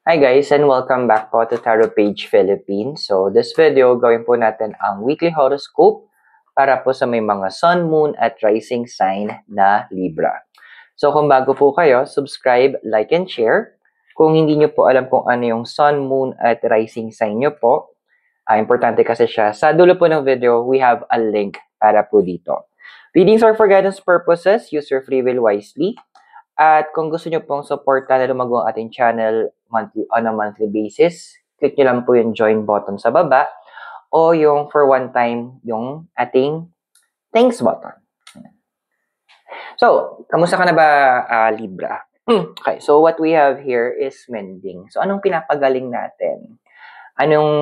Hi guys and welcome back po to Tarot Page Philippines. So this video, gawin po natin ang weekly horoscope para po sa may mga sun, moon at rising sign na Libra. So kung bago po kayo, subscribe, like and share. Kung hindi nyo po alam kung ano yung sun, moon at rising sign nyo po, importante kasi siya. Sa dulo po ng video, we have a link para po dito. Readings are for guidance purposes. Use your free will wisely. At kung gusto nyo pong supportan na lumago ang ating channel on a monthly basis, click nyo lang po yung join button sa baba o yung for one time yung ating thanks button. So, kamusta ka na ba, Libra? Okay, so what we have here is mending. So, anong pinapagaling natin? Anong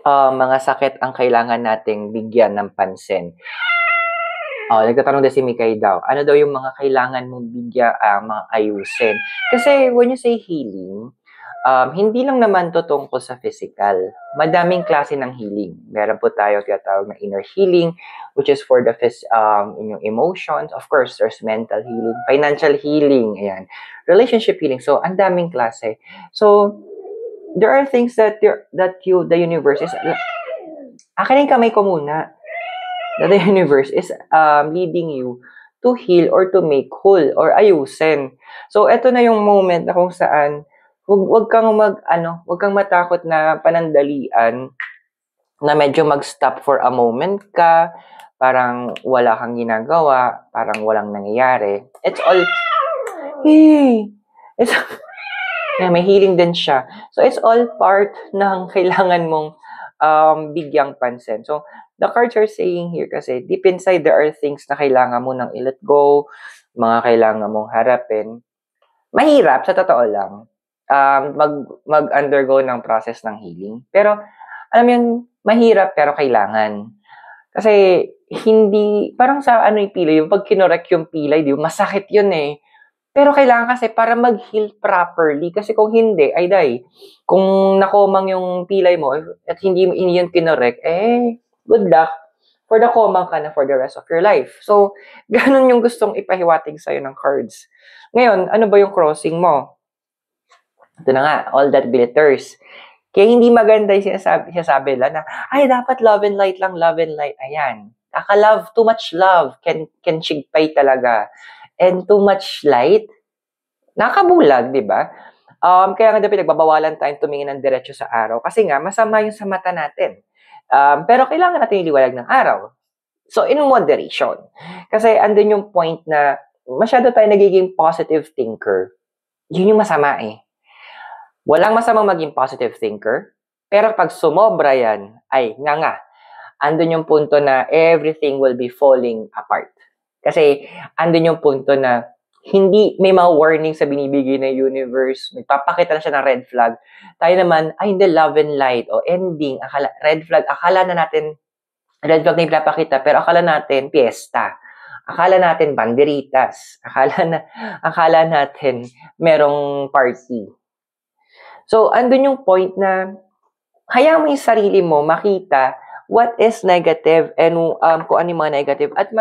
mga sakit ang kailangan nating bigyan ng pansin? Nagtatanong din si Mikay daw, ano daw yung mga kailangan mong bigyan, mga ayusin? Kasi when you say healing, hindi lang naman to tungkol sa physical. Madaming klase ng healing. Meron po tayo tinatawag na inner healing, which is for the inyong emotions. Of course, there's mental healing, financial healing, ayan, relationship healing. So, ang daming klase. So, there are things that the universe is... Akin yung kamay ko muna. That the universe is leading you to heal or to make whole or ayusin. So, eto na yung moment na kung saan wag kang matakot na panandalian na medyo mag-stop for a moment ka, parang wala kang ginagawa, parang walang nangyayari. It's all, may healing din siya. So, it's all part ng kailangan mong bigyang pansin. So, the cards are saying here kasi deep inside there are things na kailangan mo nang i-let go, mga kailangan mong harapin. Mahirap, sa totoo lang, mag-undergo ng process ng healing. Pero, alam mo yun, mahirap pero kailangan. Kasi, hindi, parang sa yung pilay, yung pag kinorek yung pilay, di ba, masakit yun eh. Pero kailangan kasi para mag-heal properly. Kasi kung hindi, ay day. Kung nakomang yung pilay mo at hindi yun kinorek, good luck for the komang ka na for the rest of your life. So, ganun yung gustong ipahiwatig sa'yo ng cards. Ngayon, ano ba yung crossing mo? Ito na nga, all that glitters. Kaya hindi maganda yung sinasabi lang na, dapat love and light lang, love and light. Ayan. Kaka-love, too much love can chigpay talaga. And too much light, nakabulag, di ba? Kaya nga pinagbabawalan tayong tumingin ng diretso sa araw. Kasi nga, masama yung sa mata natin. Pero kailangan natin iliwalag ng araw. So, in moderation. Kasi andun yung point na masyado tayo nagiging positive thinker. Yun yung masama eh. Walang masamang maging positive thinker. Pero pag sumobra yan, andun yung punto na everything will be falling apart. Kasi andun yung punto na hindi may mga warning sa binibigay ng universe, magpapakita na siya ng red flag. Tayo naman, hindi, love and light o ending, red flag, akala na natin red flag na ipapakita, pero akala natin piyesta. Akala natin banderitas. Akala natin merong party. So, andun yung point na hayaan mo yung sarili mo makita what is negative and kung ano yung mga negative at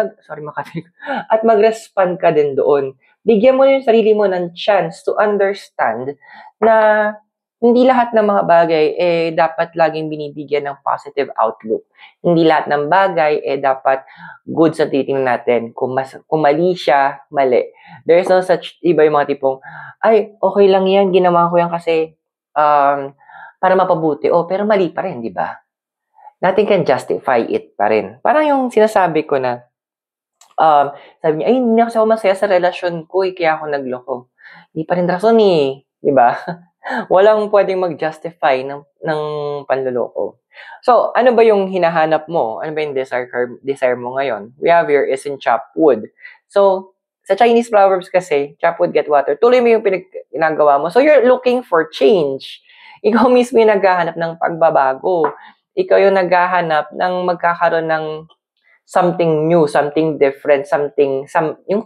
mag-respond ka din doon. Bigyan mo yung sarili mo ng chance to understand na hindi lahat ng mga bagay dapat laging binibigyan ng positive outlook. Hindi lahat ng bagay dapat good sa titingnan natin. Kung mali siya, mali. There is no such, iba yung mga tipong, okay lang yan, ginawa ko yan kasi para mapabuti. Pero mali pa rin, di ba? Nothing can justify it pa rin. Parang yung sinasabi ko na, sabi niya, hindi ako masaya sa relasyon ko, kaya ako nagloko. Hindi pa rin rason eh. Di ba? Walang pwedeng mag-justify ng panloloko. So, ano ba yung hinahanap mo? Ano ba yung desire mo ngayon? We have here is in chop wood. So, sa Chinese proverbs kasi, chop wood, get water. Tuloy mo yung ginagawa mo. So, you're looking for change. Ikaw mismo yung naghahanap ng pagbabago. Ikaw yung naghahanap ng magkakaroon ng something new, something different, yung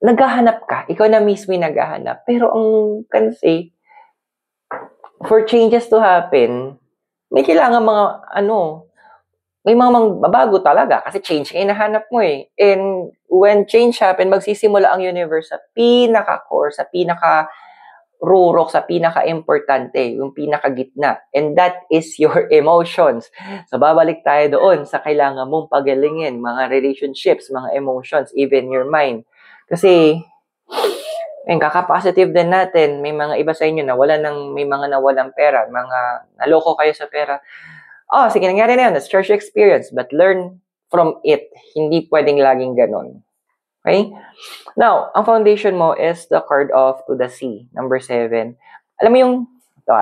naghahanap ka, ikaw na mismo yung naghahanap. Pero ang kasi, for changes to happen, may kailangan may mga magbabago talaga kasi change ang hinahanap mo eh. And when change happen, magsisimula ang universe sa pinaka-core, sa pinaka rurok sa pinaka-importante, yung pinaka-gitna. And that is your emotions. So, babalik tayo doon sa kailangan mong pagalingin, mga relationships, mga emotions, even your mind. Kasi, kaka-positive din natin. May mga iba sa inyo na may mga nawalang pera, mga naloko kayo sa pera. Oh, sige, nangyari na yun. That's church experience. But learn from it. Hindi pwedeng laging ganun. Okay? Now, ang foundation mo is the card of to the sea, number 7. Alam mo yung, ito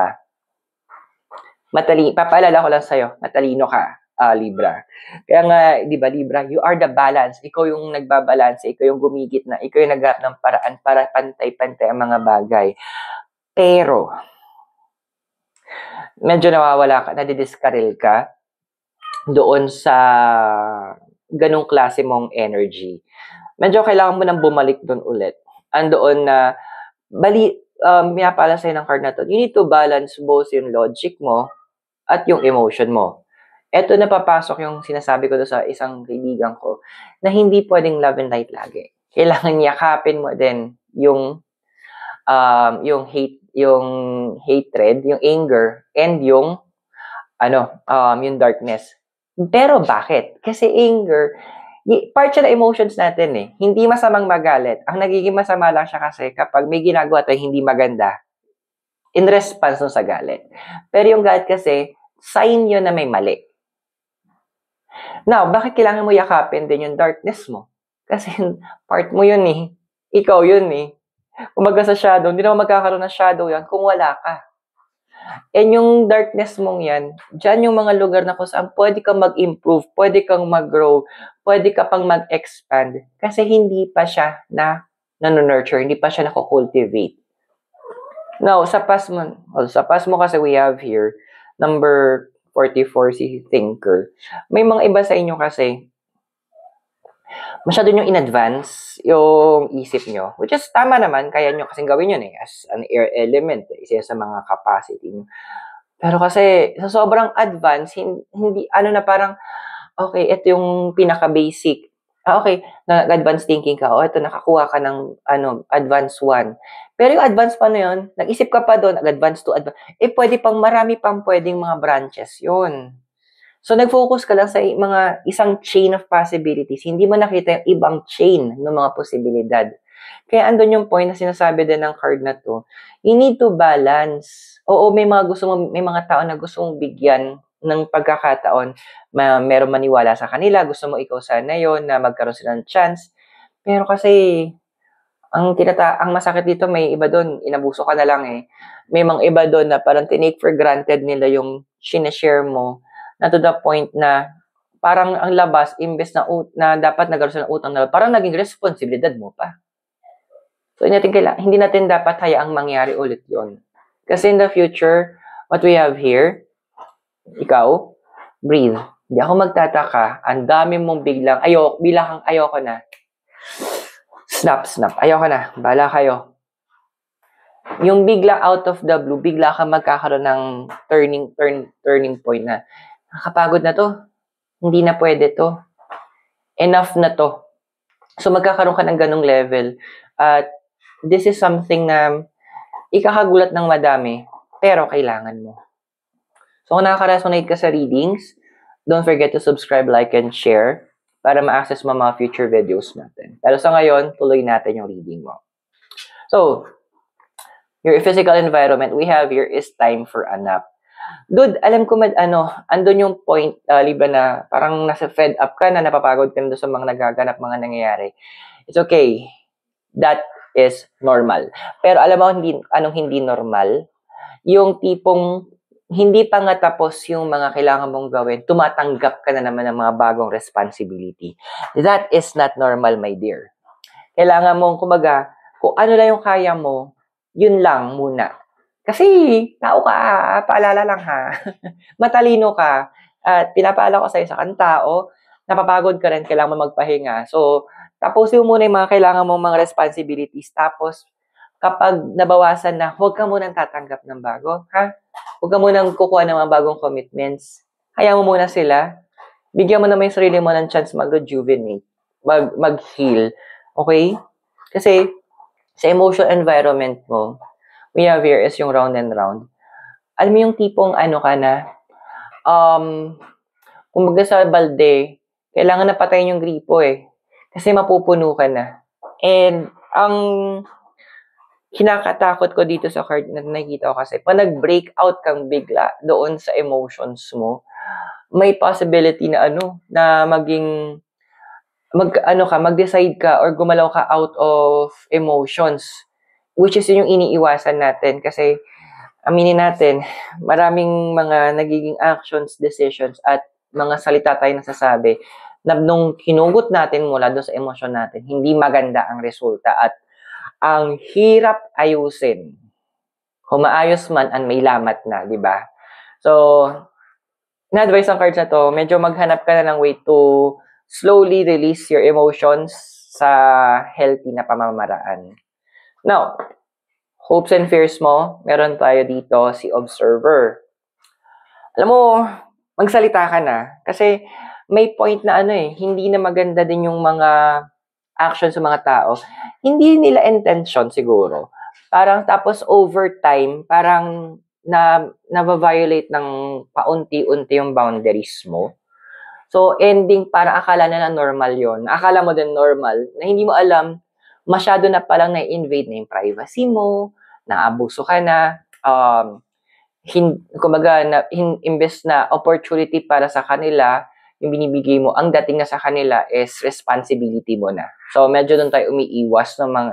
papaalala ko lang sa'yo, matalino ka, Libra. Kaya nga, di ba, Libra, you are the balance. Ikaw yung nagbabalance, ikaw yung gumigit na, ikaw yung naghanap ng paraan para pantay-pantay ang mga bagay. Pero, medyo nawawala ka, nadidiskaril ka doon sa ganong klase mong energy. Medyo kailangan mo nang bumalik doon ulit. Andoon na, pinapala sa'yo ng card na to, you need to balance both yung logic mo at yung emotion mo. Ito na papasok yung sinasabi ko doon sa isang kaibigan ko, na hindi pwedeng love and light lagi. Kailangan yakapin mo din yung hatred, yung anger, and yung darkness. Pero bakit? Kasi anger, part siya na emotions natin eh. Hindi masamang magalit. Ang nagiging masama lang siya kasi kapag may ginagawa tayo hindi maganda in response sa galit. Pero yung galit kasi, sign yun na may mali. Now, bakit kailangan mo yakapin din yung darkness mo? Kasi part mo yun eh. Ikaw yun eh. Kumaga sa shadow, hindi naman magkakaroon ng shadow yan kung wala ka. And yung darkness mong yan, dyan yung mga lugar na kung saan pwede kang mag-improve, pwede kang mag-grow, pwede ka pang mag-expand. Kasi hindi pa siya na-nurture, hindi pa siya na-cultivate. Now, sa past mo kasi we have here, number 44, si Thinker. May mga iba sa inyo kasi, masyado nyo in-advance yung isip nyo. Which is, tama naman, kaya nyo kasing gawin yun eh, as an air element, isa sa mga capacity nyo. Pero kasi, sa sobrang advance, hindi, parang, okay, ito yung pinaka-basic. Okay, nag-advance thinking ka, ito, nakakuha ka ng, advance 1. Pero yung advance pa na yun, nag-isip ka pa doon, nag-advance to advance, pwede pang, marami pang pwedeng mga branches yun. So, nag-focus ka lang sa isang chain of possibilities. Hindi mo nakita yung ibang chain ng mga posibilidad. Kaya andun yung point na sinasabi din ng card na to. You need to balance. Oo, may mga tao na gusto mong bigyan ng pagkakataon. Meron maniwala sa kanila. Gusto mo ikaw sana yun na magkaroon sila ng chance. Pero kasi, ang masakit dito, may iba doon, inabuso ka na lang eh. May mga iba doon na parang tinake for granted nila yung sineshare mo, na to the point na parang ang labas, imbes na dapat nagkaroon ng utang na parang naging responsibilidad mo pa. So, hindi natin dapat hayaang mangyari ulit yon. Kasi in the future, what we have here, ikaw, breathe. Hindi ako magtataka, ang dami mong ayoko na. Snap. Ayoko na. Bahala kayo. Yung bigla out of the blue, bigla ka magkakaroon ng turning point na, nakapagod na to. Hindi na pwede to. Enough na to. So, magkakaroon ka ng ganong level. At this is something na ikakagulat ng madami, pero kailangan mo. So, kung nakaka-resonate ka sa readings, don't forget to subscribe, like, and share para ma-access mo mga future videos natin. Pero sa ngayon, tuloy natin yung reading mo. So, your physical environment we have here is time for a nap. Dude, alam ko andun yung point, Libra, na parang nasa fed up ka na, napapagod ka na sa mga nagaganap, mga nangyayari. It's okay. That is normal. Pero alam mo, anong hindi normal? Yung tipong hindi pa nga tapos yung mga kailangan mong gawin, tumatanggap ka na naman ng mga bagong responsibility. That is not normal, my dear. Kailangan mong, kumbaga, kung ano lang yung kaya mo, yun lang muna. Kasi, tao ka, paalala lang ha. Matalino ka. At pinapaalala ko sa'yo sa tao, napapagod ka rin, kailangan mo magpahinga. So, tapusin mo muna yung mga kailangan mong mga responsibilities. Tapos, kapag nabawasan na, huwag ka munang tatanggap ng bago. Ha? Huwag ka munang kukuha ng mga bagong commitments. Hayaan mo muna sila. Bigyan mo naman yung sarili mo ng chance mag-rejuvenate, mag-heal. Okay? Kasi, sa emotional environment mo, we have here is yung round and round. Alam mo yung tipong ano ka na, kumbaga sa balde, kailangan na patayin yung gripo eh. Kasi mapupuno ka na. And ang kinakatakot ko dito sa card na nakikita ko kasi, pag nag-break out kang bigla doon sa emotions mo, may possibility na na maging mag-decide ka or gumalaw ka out of emotions, which is yung iniiwasan natin kasi aminin natin, maraming mga nagiging actions, decisions at mga salita tayo nasasabi na nung hinugot natin mula doon sa emosyon natin, hindi maganda ang resulta at ang hirap ayusin. Kung maayos man, ang may lamat na, di ba? So, na-advise ang cards na to, medyo maghanap ka na ng way to slowly release your emotions sa healthy na pamamaraan. Now, hopes and fears mo, meron tayo dito si Observer. Alam mo, magsalita ka na. Kasi may point na hindi na maganda din yung mga actions sa mga tao. Hindi nila intention siguro. Parang tapos over time, parang na-violate ng paunti-unti yung boundaries mo. So, ending, parang akala na normal yon. Akala mo din normal, na hindi mo alam, masyado na palang na-invade na yung privacy mo, naabuso ka na, kumbaga, imbes na opportunity para sa kanila, yung binibigay mo, ang dating na sa kanila is responsibility mo na. So, medyo doon tayo umiiwas ng mga,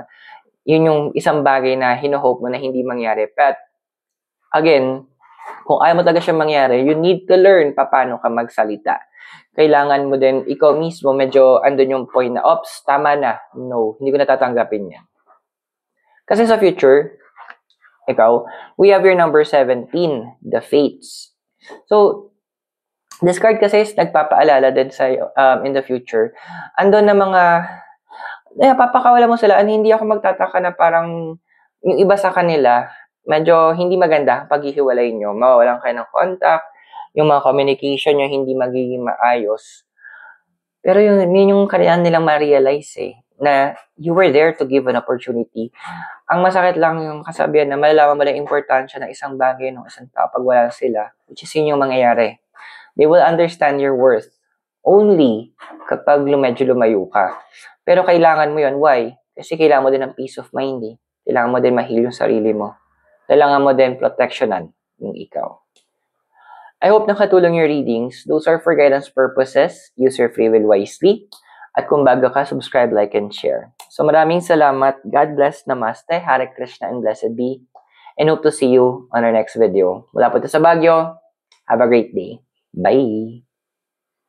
yun yung isang bagay na hino-hope mo na hindi mangyari. But, again, kung ayaw mo talaga siya mangyari, you need to learn paano ka magsalita. Kailangan mo din, ikaw mismo, medyo andun yung point na, ops, tama na. No, hindi ko natatanggapin yan. Kasi sa future, ikaw, we have your number 17, the Fates. So, this card kasi is nagpapaalala din sa in the future. Andun na mga, papakawala mo sila, hindi ako magtataka na parang yung iba sa kanila, medyo hindi maganda paghihiwalay nyo. Mawawalan kayo ng contact, yung mga communication nyo hindi magiging maayos. Pero yun yung kailangan nilang ma-realize na you were there to give an opportunity. Ang masakit lang yung kasabihan na malalaman mo lang importansya ng isang bagay ng isang tao pag wala sila, which is yun yung mangyayari. They will understand your worth only kapag medyo lumayo ka. Pero kailangan mo yun. Why? Kasi kailangan mo din ng peace of mind. Kailangan mo din ma-heal yung sarili mo. Kailangan mo din protectionan yung ikaw. I hope nakatulong your readings. Those are for guidance purposes. Use your free will wisely. At kung bago ka, subscribe, like, and share. So maraming salamat. God bless. Namaste. Hare Krishna and blessed be. And hope to see you on our next video. Mula po ito sa Baguio. Have a great day. Bye!